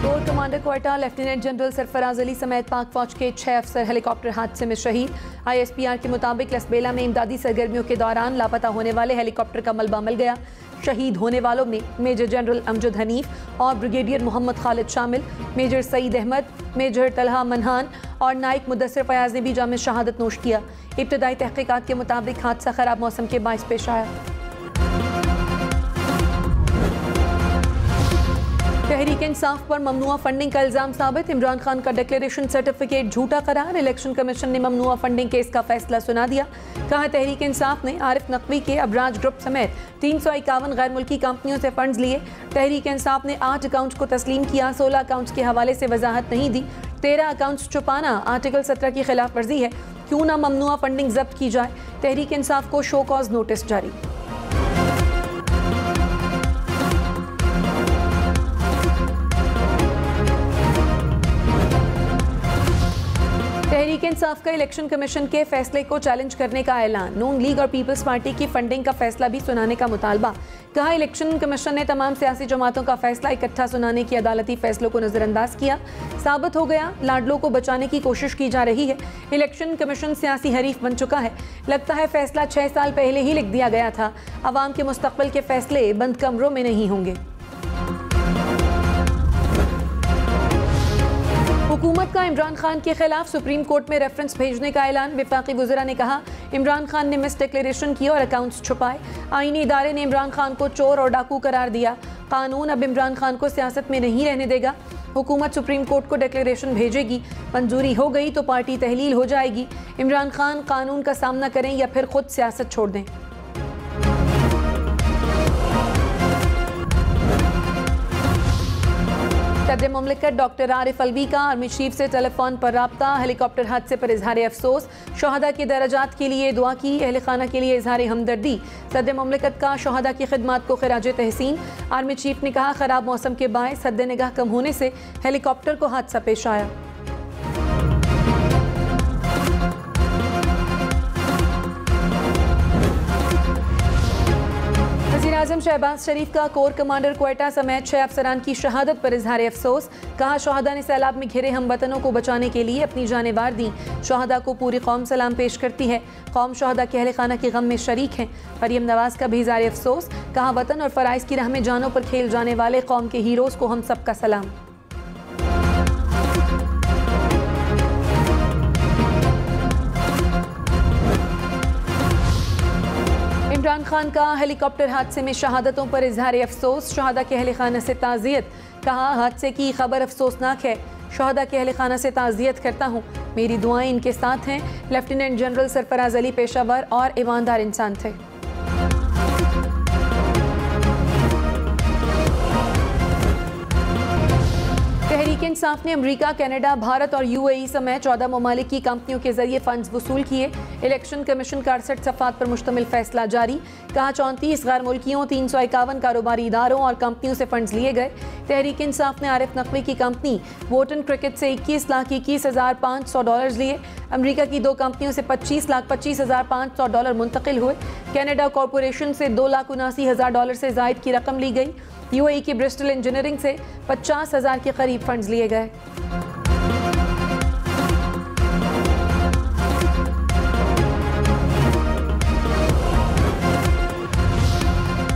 Core commander Quetta lieutenant general Sarfaraz Ali समेत पाक फौज के 6 अफसर हेलीकॉप्टर हादसे में शहीद। ISPR के मुताबिक लसबेला में इमदादी सरगर्मियों के दौरान लापता होने वाले हेलीकॉप्टर का मलबा मिल गया। शहीद होने वालों में मेजर जनरल अमजद हनीफ और ब्रिगेडियर मोहम्मद खालिद शामिल। मेजर सईद अहमद, मेजर तलहा मनहान और नाइक मुदस्सिर फयाज ने भी जाम शहादत नोश किया। इब्तदाई तहकीकात के मुताबिक हादसा खराब मौसम के बाइस पेश आया। तहरीक इंसाफ पर ममनुआ फंडिंग का इल्जाम साबित। इमरान खान का डिक्लेरेशन सर्टिफिकेट झूठा करार। इलेक्शन कमीशन ने ममनुआ फंडिंग केस का फैसला सुना दिया। कहा तहरीक इंसाफ ने आरिफ नकवी के अबराज ग्रुप समेत 351 गैर मुल्की कंपनियों से फंड्स लिए। तहरीक इंसाफ ने 8 अकाउंट्स को तस्लीम किया। 16 अकाउंट्स के हवाले से वजाहत नहीं दी। 13 अकाउंट्स छुपाना आर्टिकल 17 की खिलाफ वर्जी है। क्यों ना ममनुआ फंडिंग जब्त की जाए। तहरीक इंसाफ को शो कॉज नोटिस जारी। तहरीक इंसाफ का इलेक्शन कमीशन के फैसले को चैलेंज करने का ऐलान। नून लीग और पीपल्स पार्टी की फंडिंग का फैसला भी सुनाने का मुतालबा। कहा इलेक्शन कमीशन ने तमाम सियासी जमातों का फैसला इकट्ठा सुनाने की अदालती फैसलों को नजरअंदाज किया। साबित हो गया लाडलों को बचाने की कोशिश की जा रही है। इलेक्शन कमीशन सियासी हरीफ बन चुका है। लगता है फैसला 6 साल पहले ही लिख दिया गया था। अवाम के मुस्तकबिल के फैसले बंद कमरों में नहीं होंगे। हुकूमत का इमरान खान के खिलाफ सुप्रीम कोर्ट में रेफरेंस भेजने का ऐलान। वफाकी वज़रा ने कहा इमरान खान ने मिस डिक्लेरेशन की और अकाउंट्स छुपाए। आईनी इदारे ने इमरान खान को चोर और डाकू करार दिया। कानून अब इमरान खान को सियासत में नहीं रहने देगा। हुकूमत सुप्रीम कोर्ट को डिक्लेरेशन भेजेगी। मंजूरी हो गई तो पार्टी तहलील हो जाएगी। इमरान खान कानून का सामना करें या फिर खुद सियासत छोड़ दें। सदर मुमलिकत डॉक्टर आरिफ अलवी का आर्मी चीफ से टेलीफोन पर राब्ता। हेलीकॉप्टर हादसे पर इजहार अफसोस। शहादा के दर्जात के लिए दुआ की। अहले खाना के लिए इजहार हमदर्दी। सदर मुमलिकत का शहादा की खिदमात को खिराज तहसीन। आर्मी चीफ ने कहा खराब मौसम के बायस हद निगाह कम होने से हेलीकॉप्टर को हादसा पेश आया। वज़ीर-ए-आज़म शहबाज शरीफ का कोर कमांडर क्वेटा समेत 6 अफसरान की शहादत पर इजहार अफसोस। कहा शहादा ने सैलाब में घिरे हम वतनों को बचाने के लिए अपनी जानें वार दी। शहादा को पूरी कौम सलाम पेश करती है। कौम शहादा के अहले खाना के गम में शरीक हैं। मरियम नवाज का भी इजहार अफसोस। कहा वतन और फ़राइज़ की राह में जानों पर खेल जाने वाले कौम के हीरोज़ को हम सबका सलाम। इमरान खान का हेलीकॉप्टर हादसे में शहादतों पर इजहार अफसोस। शहादा के अहले खाना से ताज़ियत। कहा हादसे की खबर अफसोसनाक है। शहादा के अहले खाना से ताज़ियत करता हूँ। मेरी दुआएं इनके साथ हैं। लेफ्टिनेंट जनरल सरफराज अली पेशावर और ईमानदार इंसान थे। तहरीक इंसाफ ने अमेरिका, कनाडा, भारत और UAE समेत 14 ममालिक की कंपनियों के जरिए फंड्स वसूल किए। इलेक्शन कमीशन का 68 सफ़ात पर मुश्तमिल फैसला जारी। कहा 34 गैर मुल्कियों, 351 कारोबारी इदारों और कंपनियों से फंड्स लिए गए। तहरीक इंसाफ ने आरिफ नकवी की कंपनी वोटन क्रिकेट से $21,21,500 लिए। अमेरिका की 2 कंपनियों से $25,25,500 मुंतकिल हुए। कनाडा कॉरपोरेशन से $2,79,000 से ज़ायद की रकम ली गई। UAE की ब्रिस्टल इंजीनियरिंग से 50,000 के करीब फंड्स लिए गए।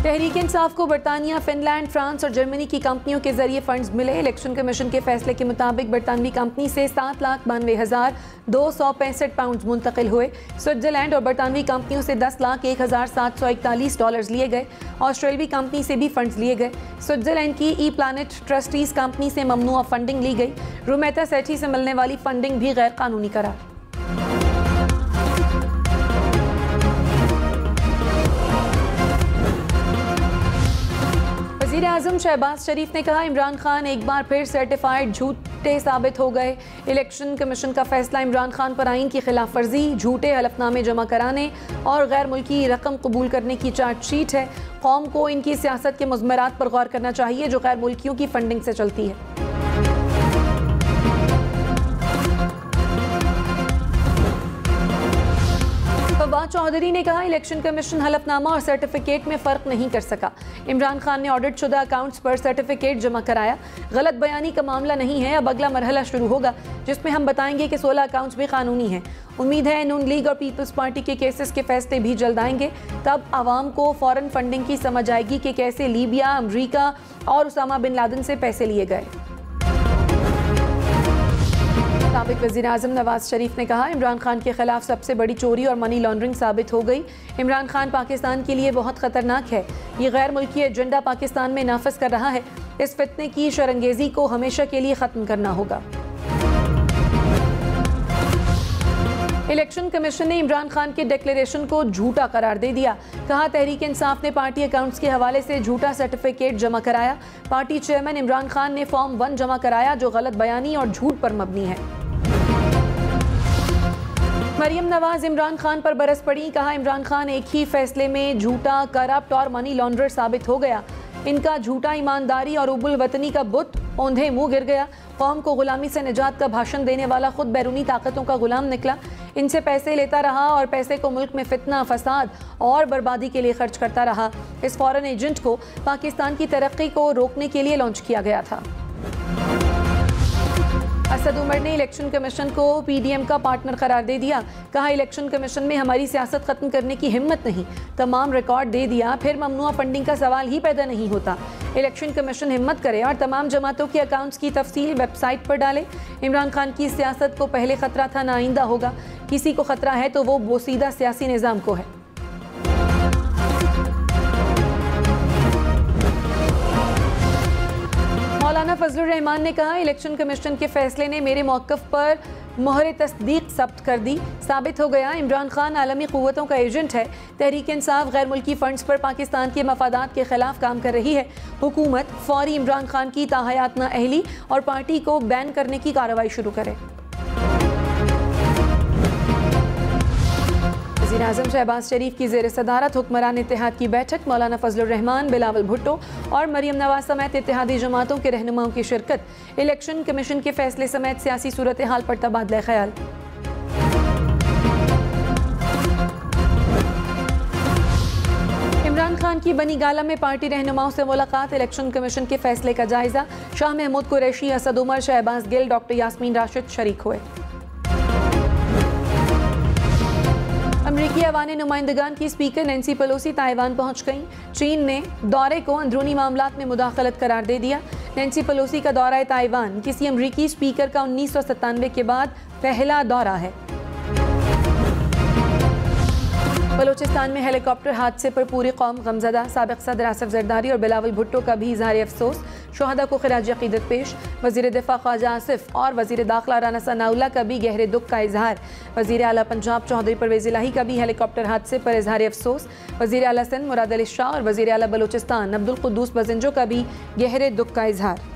तहरीक इंसाफ को बरतानिया, फिनलैंड, फ्रांस और जर्मनी की कंपनियों के जरिए फंड्स मिले। इलेक्शन कमीशन के फैसले के मुताबिक बरतानवी कंपनी से 7,92,265 पाउंड मुंतकिल हुए। स्विट्जरलैंड और बरतानवी कंपनियों से $10,01,741 लिए गए। ऑस्ट्रेलवी कंपनी से भी फंड्स लिए गए। स्विट्जरलैंड की ई प्लानट ट्रस्टीज कंपनी से ममनुआ फंडिंग ली गई। रूमेटा सेठी से मिलने वाली फंडिंग भी गैर कानूनी करार। वज़ीर-ए-आज़म शहबाज शरीफ ने कहा इमरान खान एक बार फिर सर्टिफाइड झूठे साबित हो गए। इलेक्शन कमीशन का फैसला इमरान खान पर आइन की खिलाफ वर्जी, झूठे हलफनामे जमा कराने और गैर मुल्की रकम कबूल करने की चार्जशीट है। कौम को इनकी सियासत के मुज़मरात पर गौर करना चाहिए जो गैर मुल्कियों की फंडिंग से चलती है। नवाज चौधरी ने कहा, इलेक्शन कमीशन हलफनामा और सर्टिफिकेट में फ़र्क नहीं कर सका। इमरान खान ने ऑडिट शुदा अकाउंट्स पर सर्टिफिकेट जमा कराया। गलत बयानी का मामला नहीं है, अब अगला मरहला शुरू होगा जिसमें हम बताएंगे कि 16 अकाउंट्स भी कानूनी हैं। उम्मीद है नून लीग और पीपल्स पार्टी के केसेस के फैसले भी जल्द आएंगे, तब आवाम को फॉरेन फंडिंग की समझ आएगी कि कैसे लीबिया, अमरीका और उसामा बिन लादेन से पैसे लिए गए। साबिक वज़ीर-ए-आज़म नवाज शरीफ ने कहा, इमरान खान के खिलाफ सबसे बड़ी चोरी और मनी लॉन्ड्रिंग साबित हो गई। इमरान खान पाकिस्तान के लिए बहुत खतरनाक है। ये गैर मुल्की एजेंडा पाकिस्तान में नाफिज कर रहा है। इस फितने की शरंगेजी को हमेशा के लिए ख़त्म करना होगा। इलेक्शन कमीशन ने इमरान खान के डिक्लेरेशन को झूठा करार दे दिया। कहा, तहरीक इंसाफ ने पार्टी अकाउंट्स के हवाले से झूठा सर्टिफिकेट जमा कराया। पार्टी चेयरमैन इमरान खान ने फॉर्म 1 जमा कराया जो गलत बयानी और झूठ पर मबनी है। मरियम नवाज इमरान खान पर बरस पड़ी। कहा, इमरान खान एक ही फैसले में झूठा, करप्ट और मनी लॉन्ड्रर साबित हो गया। इनका झूठा ईमानदारी और उबुल वतनी का बुत औंधे मुंह गिर गया। कौम को गुलामी से निजात का भाषण देने वाला खुद बैरूनी ताकतों का गुलाम निकला। इनसे पैसे लेता रहा और पैसे को मुल्क में फितना, फसाद और बर्बादी के लिए खर्च करता रहा। इस फॉरेन एजेंट को पाकिस्तान की तरक्की को रोकने के लिए लॉन्च किया गया था। असद उमर ने इलेक्शन कमीशन को पीडीएम का पार्टनर करार दे दिया। कहा, इलेक्शन कमीशन में हमारी सियासत खत्म करने की हिम्मत नहीं। तमाम रिकॉर्ड दे दिया, फिर ममनुआ फंडिंग का सवाल ही पैदा नहीं होता। इलेक्शन कमीशन हिम्मत करे और तमाम जमातों के अकाउंट्स की तफसील वेबसाइट पर डाले। इमरान खान की सियासत को पहले खतरा था, ना आइंदा होगा। किसी को खतरा है तो वो बोसीदा सियासी निज़ाम को है। मौलाना फजलुर रहमान ने कहा, इलेक्शन कमीशन के फैसले ने मेरे मौक़िफ़ पर मोहर तस्दीक ज़ब्त कर दी। साबित हो गया इमरान खान आलमी क़ुव्वतों का एजेंट है। तहरीक इंसाफ गैर मुल्की फ़ंड्स पर पाकिस्तान के मफादात के ख़िलाफ़ काम कर रही है। हुकूमत फ़ौरी इमरान खान की ताहयात नाअहली और पार्टी को बैन करने की कार्रवाई शुरू करे। वज़ीर-ए-आज़म शहबाज शरीफ की ज़ेर सदारत हुक्मरान इत्तेहाद की बैठक। मौलाना फजलुर रहमान, बिलावल भुट्टो और मरियम नवाज समेत इत्तेहादी जमातों के रहनुमाओं की शिरकत। इलेक्शन कमीशन के फैसले समेत सियासी सूरत हाल पर तबादला ख्याल। इमरान खान की बनी गाला में पार्टी रहनुमाओं से मुलाकात। इलेक्शन कमीशन के फैसले का जायजा। शाह महमूद कुरैशी, असद उमर, शहबाज गिल, डॉक्टर यास्मीन राशिद शरीक हुए। अमरीकी अवानी नुमाइंदगान की स्पीकर नैन्सी पेलोसी ताइवान पहुंच गईं। चीन ने दौरे को अंदरूनी मामलात में मुदाखलत करार दे दिया। नैन्सी पेलोसी का दौरा ताइवान किसी अमरीकी स्पीकर का 1997 के बाद पहला दौरा है। बलूचिस्तान में हेलीकॉप्टर हादसे पर पूरी कौम गमज़दा। साबिक़ सदर आसिफ जरदारी और बिलावल भुट्टो का भी इज़हार अफसोस। शुहदा को खिराज अक़ीदत पेश। वज़ीर दिफ़ा ख्वाजा आसिफ और वज़ीर दाखिला राना सनाउल्लाह का भी गहरे दुख का इजहार। वज़ीर आला पंजाब चौधरी परवेज़ इलाही का भी हेलीकॉप्टर हादसे पर इज़हार अफसोस। वज़ीर आला सिंध मुराद अली शाह और वज़ीर आला बलूचिस्तान अब्दुल कुद्दूस बज़िंजो का भी गहरे दुख का इजहार।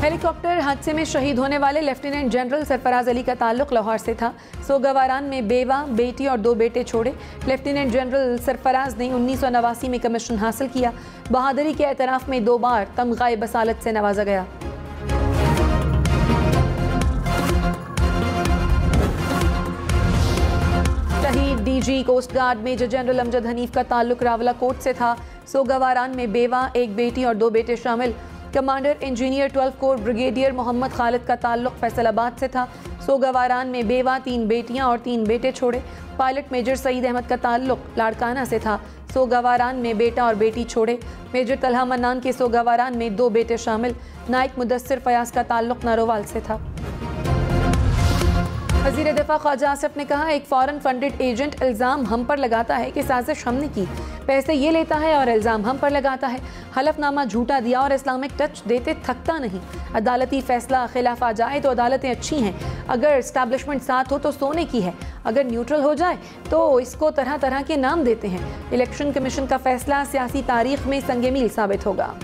हेलीकॉप्टर हादसे में शहीद होने वाले लेफ्टिनेंट जनरल सरफराज अली का ताल्लुक लाहौर से था। सोगवारान में बेवा, बेटी और 2 बेटे छोड़े। लेफ्टिनेंट जनरल सरफराज ने 1989 में कमीशन हासिल किया। बहादुरी के एतराफ़ में 2 बार तमग़ाए बसालत से नवाजा गया। शहीद DG coast guard major general Amjad Hanif का ताल्लुक रावलाकोट से था। सोगवारान में बेवा, 1 बेटी और 2 बेटे शामिल। Commander engineer 12 corps brigadier Mohammad Khalid का ताल्लुक फैसलाबाद से था। सोगवारान में बेवा, 3 बेटियां और 3 बेटे छोड़े। पायलट मेजर सईद अहमद का ताल्लुक लाड़काना से था। सोगवारान में बेटा और बेटी छोड़े। मेजर तलहा मन्नान के सोगवारान में 2 बेटे शामिल। नाइक मुदस्सिर फयाज का ताल्लुक नारोवाल से था। वज़ीर दिफ़ा ख्वाजा आसिफ ने कहा, एक फॉरेन फंडेड एजेंट इल्ज़ाम हम पर लगाता है कि साजिश हमने की। पैसे ये लेता है और इल्ज़ाम हम पर लगाता है। हलफनामा झूठा दिया और इस्लामिक टच देते थकता नहीं। अदालती फैसला खिलाफ आ जाए तो अदालतें अच्छी हैं। अगर इस्टेब्लिशमेंट साथ हो तो सोने की है। अगर न्यूट्रल हो जाए तो इसको तरह तरह के नाम देते हैं। इलेक्शन कमीशन का फैसला सियासी तारीख में संगे मील साबित होगा।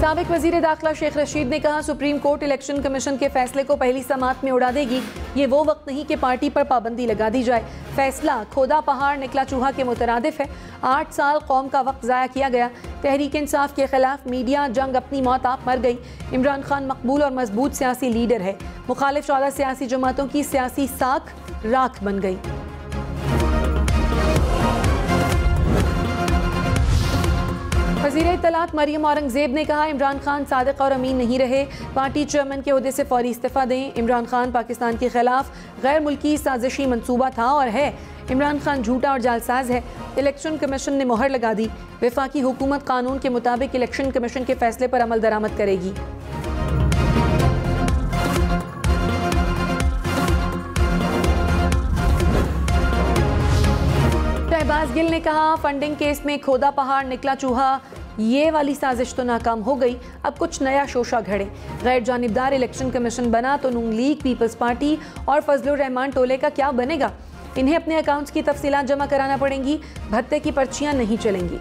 साबिक वजीर दाखिला शेख रशीद ने कहा, सुप्रीम कोर्ट इलेक्शन कमीशन के फैसले को पहली समात में उड़ा देगी। ये वो वक्त नहीं कि पार्टी पर पाबंदी लगा दी जाए। फैसला खोदा पहाड़ निकला चूहा के मुतरादिफ है। 8 साल कौम का वक्त ज़ाया किया गया। तहरीक इंसाफ के खिलाफ मीडिया जंग अपनी मौत आप मर गई। इमरान खान मकबूल और मजबूत सियासी लीडर है। मुखालिफ 14 सियासी जमातों की सियासी साख राख बन गई। वज़ीर इत्तलात मरियम औरंगज़ेब ने कहा, इमरान खान सादिक और अमीन नहीं रहे। पार्टी चेयरमैन के ओहदे से फौरी इस्तीफ़ा दें। इमरान खान पाकिस्तान के खिलाफ गैर मुल्की साजिशी मंसूबा था और है। इमरान खान झूठा और जालसाज है। इलेक्शन कमीशन ने मोहर लगा दी। वफाकी हुकूमत कानून के मुताबिक इलेक्शन कमीशन के फैसले पर अमल दरामद करेगी। शहबाज गिल ने कहा, फंडिंग केस में खोदा पहाड़ निकला चूहा, ये वाली साजिश तो नाकाम हो गई। अब कुछ नया शोशा घड़े। गैर जानिबदार इलेक्शन कमीशन बना तो नून लीग, पीपल्स पार्टी और फजलुर रहमान टोले का क्या बनेगा? इन्हें अपने अकाउंट्स की तफसीलात जमा कराना पड़ेंगी। भत्ते की पर्चियां नहीं चलेंगी।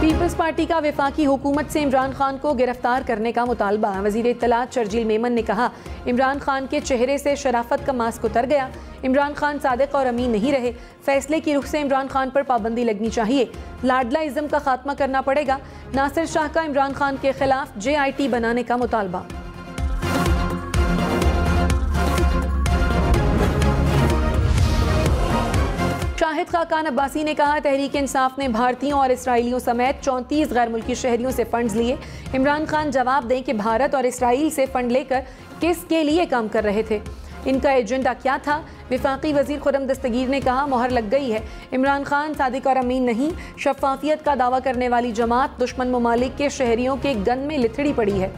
पीपल्स पार्टी का वफाकी हुकूमत से इमरान खान को गिरफ्तार करने का मुतालबा। वज़ीर इत्तलात शर्जील मेमन ने कहा, इमरान खान के चेहरे से शराफत का मास्क उतर गया। इमरान खान सादिक और अमीन नहीं रहे। फैसले की रुख से इमरान खान पर पाबंदी लगनी चाहिए। लाडला इज़्म का खात्मा करना पड़ेगा। नासिर शाह का इमरान खान के खिलाफ JIT बनाने का मुतालबा। शाहिद खाकान अब्बासी ने कहा, तहरीक इंसाफ ने भारतीयों और इसराइलियों समेत 34 गैर मुल्की शहरियों से फंड्स लिए। इमरान खान जवाब दें कि भारत और इसराइल से फंड लेकर किसके लिए काम कर रहे थे, इनका एजेंडा क्या था। वफाकी वजीर खुर्रम दस्तगीर ने कहा, मोहर लग गई है। इमरान खान सादिक और अमीन नहीं। शफाफियत का दावा करने वाली जमात दुश्मन ममालिक के शहरियों के गन में लिथड़ी पड़ी है।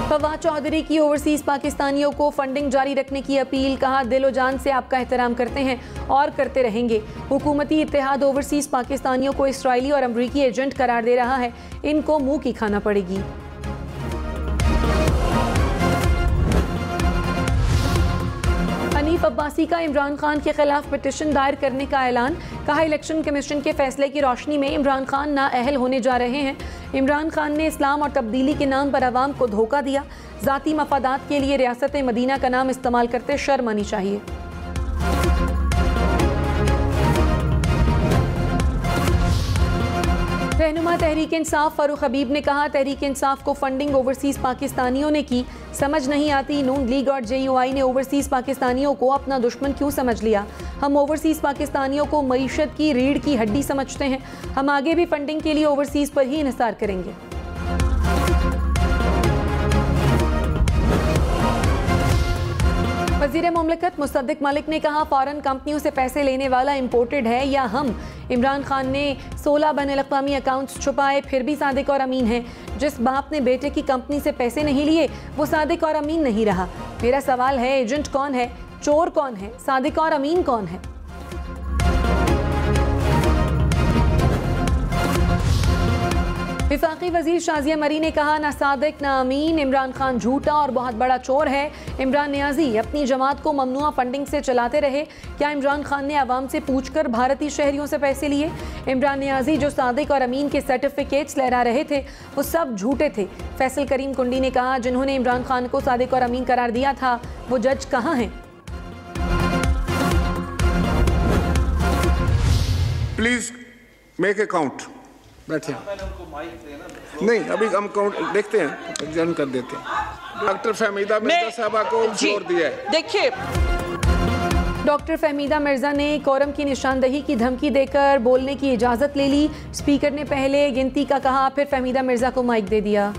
फवाद चौधरी की ओवरसीज़ पाकिस्तानियों को फंडिंग जारी रखने की अपील। कहा, दिलो जान से आपका एहतराम करते हैं और करते रहेंगे। हुकूमती इत्तेहाद ओवरसीज़ पाकिस्तानियों को इसराइली और अमरीकी एजेंट करार दे रहा है। इनको मुंह की खाना पड़ेगी। हनीफ अब्बासी का इमरान खान के खिलाफ पिटीशन दायर करने का ऐलान। कहा, इलेक्शन कमीशन के फैसले की रोशनी में इमरान खान नाअहल होने जा रहे हैं। इमरान खान ने इस्लाम और तब्दीली के नाम पर अवाम को धोखा दिया। ज़ाती मफादात के लिए रियासत मदीना का नाम इस्तेमाल करते शर्म आनी चाहिए। रहनुमा तहरीक इंसाफ फारूक हबीब ने कहा, तहरीक इंसाफ को फंडिंग ओवरसीज़ पाकिस्तानियों ने की। समझ नहीं आती नून लीग और JUI ने ओवरसीज़ पाकिस्तानियों को अपना दुश्मन क्यों समझ लिया। हम ओवरसीज़ पाकिस्तानियों को मईशत की रीढ़ की हड्डी समझते हैं। हम आगे भी फंडिंग के लिए ओवरसीज़ पर ही इन्हिसार करेंगे। वज़ीर मुमलिकत मुसद्दिक मलिक ने कहा, फॉरेन कंपनियों से पैसे लेने वाला इम्पोर्टेड है या हम। इमरान खान ने 16 बैनुल-अक़वामी अकाउंट्स छुपाए, फिर भी सादिक और अमीन हैं। जिस बाप ने बेटे की कंपनी से पैसे नहीं लिए वो सादिक और अमीन नहीं रहा। मेरा सवाल है, एजेंट कौन है, चोर कौन है, सादिक और अमीन कौन है? वफाकी वजीर शाजिया मरी ने कहा, ना सादिक ना अमीन। इमरान खान झूठा और बहुत बड़ा चोर है। इमरान नियाजी अपनी जमात को ममनुआ फंडिंग से चलाते रहे। क्या इमरान खान ने आवाम से पूछकर भारतीय शहरियों से पैसे लिए? इमरान नियाजी जो सादिक और अमीन के सर्टिफिकेट्स लहरा रहे थे वो सब झूठे थे। फैसल करीम कुंडी ने कहा, जिन्होंने इमरान खान को सादिक और अमीन करार दिया था वो जज कहाँ हैं? Please make a count. बैठे नहीं, अभी हम काउंट देखते हैं, एग्जामिन कर देते हैं। डॉक्टर फहमीदा मिर्जा साहबा को फ्लोर दिया है। देखिए, डॉक्टर फहमीदा मिर्जा ने कोरम की निशानदही की धमकी देकर बोलने की इजाज़त ले ली। स्पीकर ने पहले गिनती का कहा, फिर फहमीदा मिर्जा को माइक दे दिया।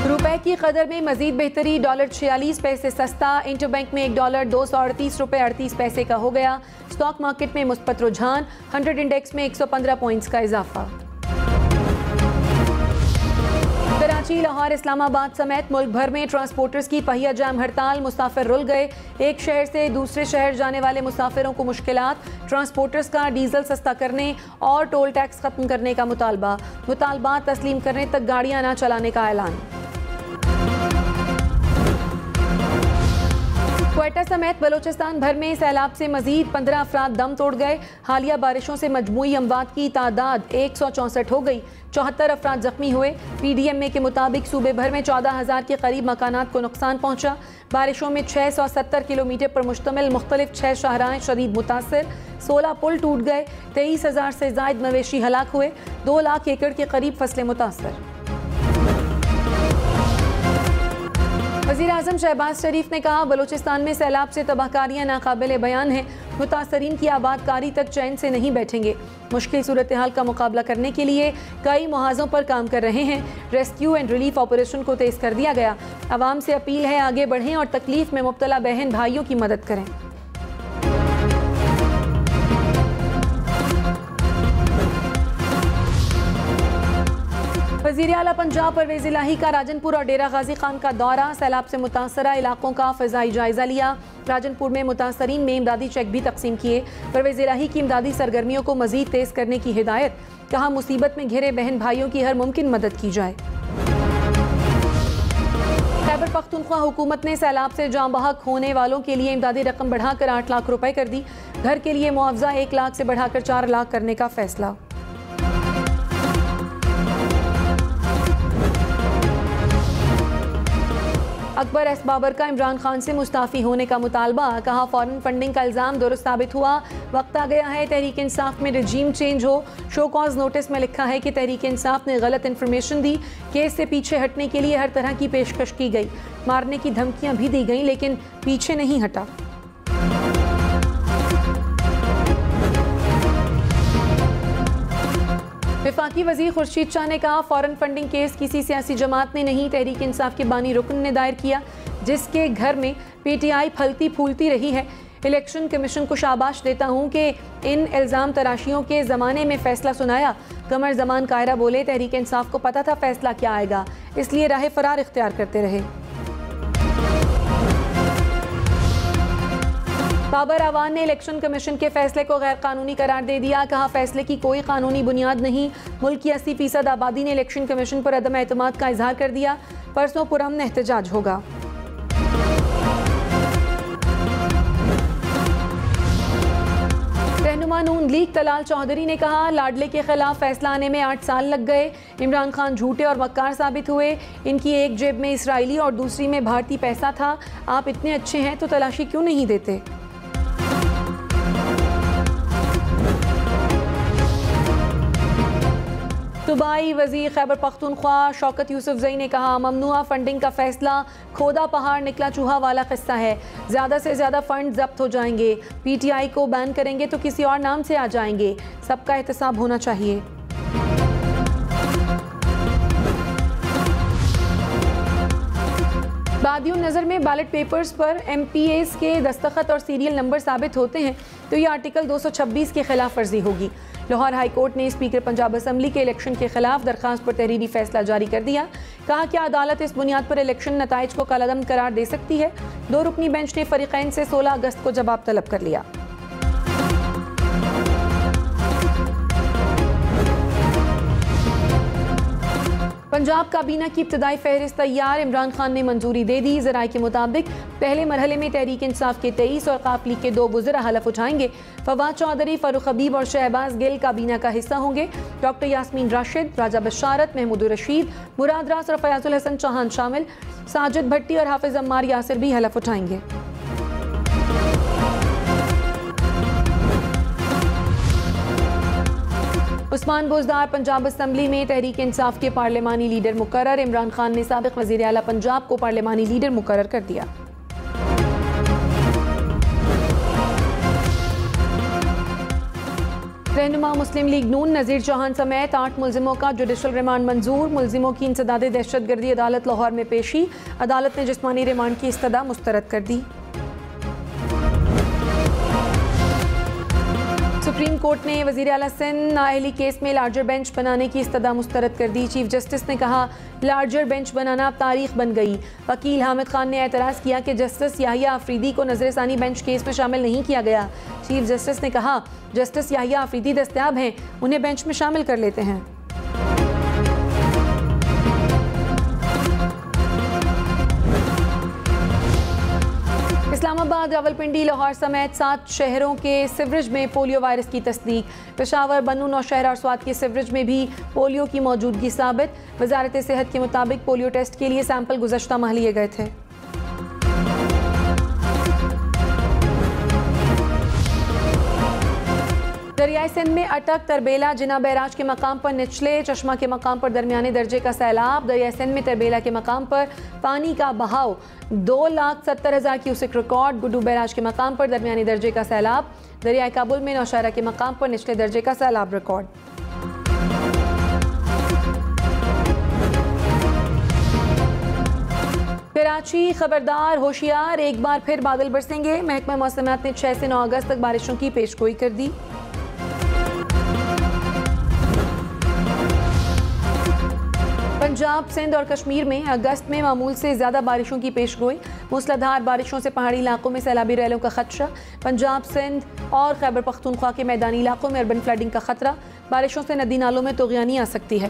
रुपए की कदर में मजीद बेहतरी। $46 पैसे सस्ता। इंटरबैंक में $1 $238.38 का हो गया। स्टॉक मार्केट में मुस्बत रुझान। 100 इंडेक्स में 115 पॉइंट्स का इजाफा। कराची कराची, लाहौर, इस्लामाबाद समेत मुल्क भर में ट्रांसपोर्टर्स की पहिया जाम हड़ताल, मुसाफिर रुल गए। एक शहर से दूसरे शहर जाने वाले मुसाफिरों को मुश्किलात, ट्रांसपोर्टर्स का डीजल सस्ता करने और टोल टैक्स खत्म करने का मुतालबात तस्लीम करने तक गाड़ियां न चलाने का ऐलान। क्वेटा समेत बलोचिस्तान भर में सैलाब से मजीद 15 अफराद दम तोड़ गए। हालिया बारिशों से मजमूई अमवात की तादाद 164 हो गई, 74 अफराद जख्मी हुए। PDMA के मुताबिक सूबे भर में 14,000 के करीब मकानात को नुकसान पहुंचा। बारिशों में 670 किलोमीटर पर मुश्तमिल मुख्तलिफ 6 शाहराएं शदीद मुतासर, 16 पुल टूट गए, 23,000 से जायद मवेशी हलाक हुए, 2 लाख एकड़ के करीब फसलें मुतासर। वज़ीर आज़म शहबाज शरीफ ने कहा, बलूचिस्तान में सैलाब से तबाहकारियाँ नाकाबिल बयान हैं, मुतासरीन की आबादकारी तक चैन से नहीं बैठेंगे। मुश्किल सूरत हाल का मुकाबला करने के लिए कई मुहाज़ों पर काम कर रहे हैं। रेस्क्यू एंड रिलीफ ऑपरेशन को तेज़ कर दिया गया। आवाम से अपील है आगे बढ़ें और तकलीफ में मुब्तला बहन भाइयों की मदद करें। वज़ीर आला पंजाब परवेज़ इलाही का राजनपुर और डेरा गाजी खान का दौरा, सैलाब से मुतासरा इलाकों का फ़िज़ाई जायज़ा लिया। राजनपुर में मुतासरीन में इमदादी चेक भी तकसीम किए। परवेज़ इलाही की इमदादी सरगर्मियों को मज़ीद तेज़ करने की हिदायत, कहा मुसीबत में घिरे बहन भाइयों की हर मुमकिन मदद की जाए। खैबर पख्तूनख्वा हुकूमत ने सैलाब से जाँ बहक होने वालों के लिए इमदादी रकम बढ़ाकर 8 लाख रुपए कर दी। घर के लिए मुआवजा 1 लाख से बढ़ाकर 4 लाख करने का फैसला। अकबर एस बाबर का इमरान खान से मुस्ताफ़ी होने का मुतालबा, कहा फॉरेन फंडिंग का इल्ज़ाम दुरुस्त साबित हुआ, वक्त आ गया है तहरीक इंसाफ में रजीम चेंज हो। शो कॉज नोटिस में लिखा है कि तहरीक इंसाफ ने गलत इन्फॉर्मेशन दी, केस से पीछे हटने के लिए हर तरह की पेशकश की गई, मारने की धमकियां भी दी गईं, लेकिन पीछे नहीं हटा। वफाकी वज़ीर खुर्शीद शाह ने कहा, फॉरेन फंडिंग केस किसी सियासी जमात ने नहीं, तहरीक इंसाफ के बानी रुकन ने दायर किया, जिसके घर में PTI फलती फूलती रही है। इलेक्शन कमीशन को शाबाश देता हूँ कि इन इल्ज़ाम तराशियों के ज़माने में फ़ैसला सुनाया। कमर जमान कायरा बोले, तहरीक इंसाफ को पता था फ़ैसला क्या आएगा, इसलिए राह फरार इख्तियार करते रहे। बाबर अवान ने इलेक्शन कमीशन के फैसले को गैर कानूनी करार दे दिया, कहा फैसले की कोई कानूनी बुनियाद नहीं। मुल्क की 80% आबादी ने इलेक्शन कमीशन पर अदम एतमाद का इजहार कर दिया। परसों पुरअमन एहतजाज होगा। रहनुमा नून लीग तलाल चौधरी ने कहा, लाडले के खिलाफ फैसला आने में 8 साल लग गए। इमरान खान झूठे और मक्कार साबित हुए। इनकी एक जेब में इसराइली और दूसरी में भारतीय पैसा था। आप इतने अच्छे हैं तो तलाशी क्यों नहीं देते? सूबाई वज़ीर खैबर पख्तूनख्वा शौकत यूसुफजई ने कहा, ममनुआ फंडिंग का फैसला खोदा पहाड़ निकला चूहा वाला किस्सा है। ज़्यादा से ज़्यादा फंड जब्त हो जाएंगे। PTI को बैन करेंगे तो किसी और नाम से आ जाएंगे। सबका एहतसाब होना चाहिए। बादियों नज़र में बैलेट पेपर्स पर MPAs के दस्तखत और सीरियल नंबर साबित होते हैं तो ये आर्टिकल 226 की खिलाफ वर्जी होगी। लाहौर हाई कोर्ट ने स्पीकर पंजाब असम्बली के इलेक्शन के खिलाफ दरखास्त पर तहरीरी फैसला जारी कर दिया। कहा कि अदालत इस बुनियाद पर इलेक्शन नताइज को कलअदम करार दे सकती है। 2 रुकनी बेंच ने फरीकैन से 16 अगस्त को जवाब तलब कर लिया। पंजाब काबीना की इब्तदाई फहरिस्त तैयार, इमरान खान ने मंजूरी दे दी। ज़राए के मुताबिक पहले मरहले में तहरीक इंसाफ के 23 और काफ लीग के 2 वज़रा हलफ उठाएंगे। फवाद चौधरी, फारूक हबीब और शहबाज गिल काबीना का हिस्सा होंगे। डॉक्टर यास्मीन राशिद, राजा बशारत, महमूद रशीद, मुराद रास और फयाजुल हसन चौहान शामिल। साजिद भट्टी और हाफिज अम्मार यासिर भी हलफ उठाएंगे। उस्मान बोजदार पंजाब असम्बली में तहरीक इंसाफ के पार्लिमानी लीडर मुकर्रर। इमरान खान ने साबिक वज़ीर आला पंजाब को पार्लिमानी लीडर मुकर्रर कर दिया। रहनुमा मुस्लिम लीग नून नज़ीर चौहान समेत 8 मुलजिमों का जुडिशल रिमांड मंजूर। मुलजिमों की इंसदाद दहशतगर्दी अदालत लाहौर में पेशी। अदालत ने जिस्मानी रिमांड की इस्तदा मुस्तरद कर दी। सुप्रीम कोर्ट ने वज़ीर आला सिंध नाअहली केस में लार्जर बेंच बनाने की इस्तदा मुस्तरद कर दी। चीफ जस्टिस ने कहा लार्जर बेंच बनाना अब तारीख बन गई। वकील हामिद खान ने एतराज़ किया कि जस्टिस याहिया आफरीदी को नजरसानी बेंच केस में शामिल नहीं किया गया। चीफ जस्टिस ने कहा जस्टिस याहिया आफरीदी दस्तयाब हैं, उन्हें बेंच में शामिल कर लेते हैं। इस्लामाबाद, रावलपिंडी, लाहौर समेत 7 शहरों के सिवरेज में पोलियो वायरस की तस्दीक। पेशावर, बनू, नौशहरा और स्वात के सिवरेज में भी पोलियो की मौजूदगी साबित। वजारत सेहत के मुताबिक पोलियो टेस्ट के लिए सैंपल गुज़श्ता माह लिए गए थे। दरियाई सिंध में अटक, तरबेला, जिना बैराज के मकाम पर निचले, चश्मा के मकाम पर दरमियाने दर्जे का सैलाब। दरियाई सिंध में तरबेला के मकाम पर पानी का बहाव 2,70,000 क्यूसेक रिकॉर्ड। गुड्डू बैराज के मकाम पर दरमियाने दर्जे का सैलाब। दरियाई काबुल में नौशहरा के मकाम पर निचले दर्जे का सैलाब रिकॉर्ड। कराची खबरदार, होशियार, एक बार फिर बादल बरसेंगे। महकमा मौसमियात ने 6 से 9 अगस्त तक बारिशों की पेशगोई कर दी। पंजाब, सिंध और कश्मीर में अगस्त में मामूल से ज़्यादा बारिशों की पेशगोई। मूसलाधार बारिशों से पहाड़ी इलाकों में सैलाबी रैलों का खदशा। पंजाब, सिंध और खैबर पख्तूनख्वा के मैदानी इलाकों में अर्बन फ्लडिंग का खतरा। बारिशों से नदी नालों में तोग़यानी आ सकती है।